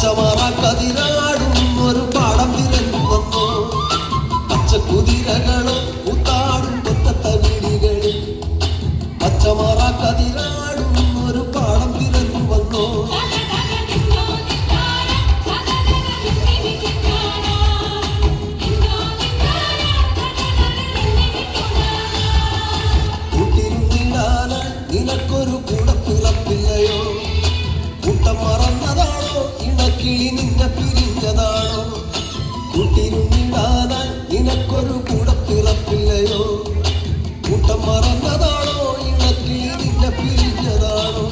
പച്ചമറ കതിരാടും ഒരു പാടം തിരഞ്ഞു വന്നു പച്ചക്കുതിരകളും കൂത്താടും കൊറ്റത്ത വീടികളിൽ പച്ചമറ കതിരാടും ഒരു പാടം തിരഞ്ഞു വന്നു കൂട്ടിരുന്നിടാനായി നിനക്കൊരു കൂടപ്പിറപ്പില്ലയോ കൂട്ടം മറന്നതാണോ ഇണക്കിളി നിന്നെ പിരിഞ്ഞതാണോ കൂട്ടിരുന്നിടാനായി നിനക്കൊരു കൂടപ്പിറപ്പില്ലയോ കൂട്ടം മറന്നതാണോ ഇണക്കിളി നിന്നെ പിരിഞ്ഞതാണോ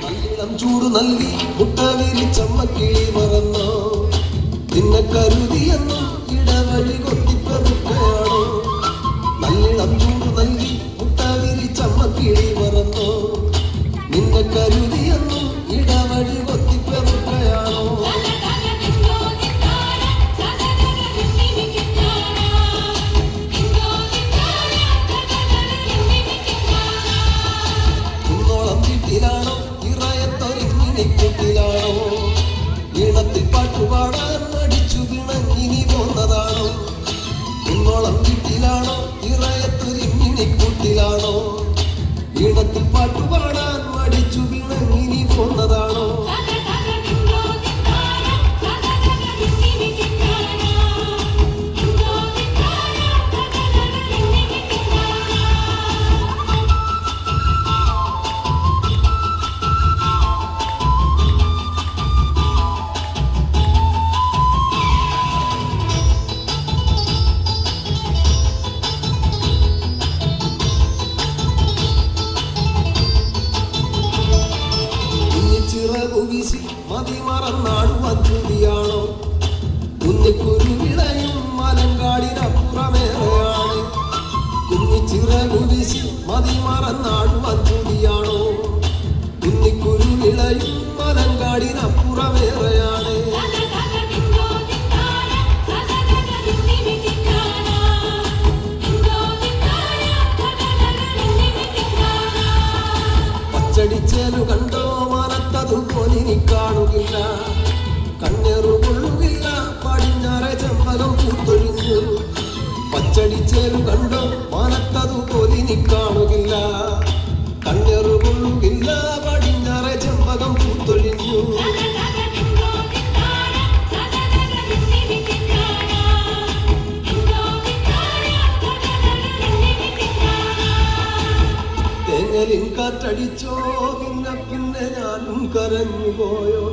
നല്ലിളം ചൂട് നൽകി മുട്ട വിരിച്ചമ്മക്കിളി മറന്നോ നിന്നെ കരുതിയെന്നും ഇടവഴി കൊത്തിപ്പതുക്കയാണോ നല്ലിളം ചൂട് നൽകി മുട്ട വിരിച്ചമ്മക്കിളി മറന്നോ നിന്നെ കരുതിയെന്നും ഇടവഴി കൊത്തിപ്പതുക്കയാണോ കുന്നോളം വീട്ടിലാണോ ിലാണോ ഈണത്തിൽ പാട്ടുപാടാൻ മടിച്ചു പിണങ്ങിനി പോന്നതാണോ കുന്നോളം വീട്ടിലാണോ ഇറയത്തൊരിമിണിക്കൂട്ടിലാണോ ഈണത്തിൽ പാട്ടുപാടാൻ മടിച്ചു പിണങ്ങിനി പോന്നതാണോ ചിറകുവീശി മതിമറന്നാടുവാൻ ചുതിയാണോ കുഞ്ഞിക്കുരുവിളയും മലങ്കാടിനപ്പുറമേറെയാണ് കുഞ്ഞിച്ചിറകുവീശി മതിമറന്നാടുവാൻ ചുതിയാണോ കുഞ്ഞിക്കുരുവിളയും മലങ്കാടിനപ്പുറമേറെയാണ് പച്ചടിച്ചേലു കണ്ടോ മനത്തതുപോലിനി കാണുകില്ല കണ്ണേറു കൊള്ളുകില്ല പടിഞ്ഞാറെ ചെമ്പകം പൂത്തൊഴിഞ്ഞു പച്ചടിച്ചേലു കണ്ടോ മനത്തതുപോലിനി കാണുകില്ല കണ്ണേറു കൊള്ളുകില്ല പടിഞ്ഞാറെ ചെമ്പകം പൂത്തൊഴിഞ്ഞു തേങ്ങലിൻ കാറ്റടിച്ചോ പിന്നെ ഞാനും കരഞ്ഞുപോയോ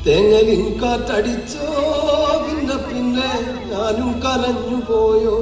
തേങ്ങലിൻ കാറ്റടിച്ചോ പിന്നെ ഞാനും കരഞ്ഞുപോയോ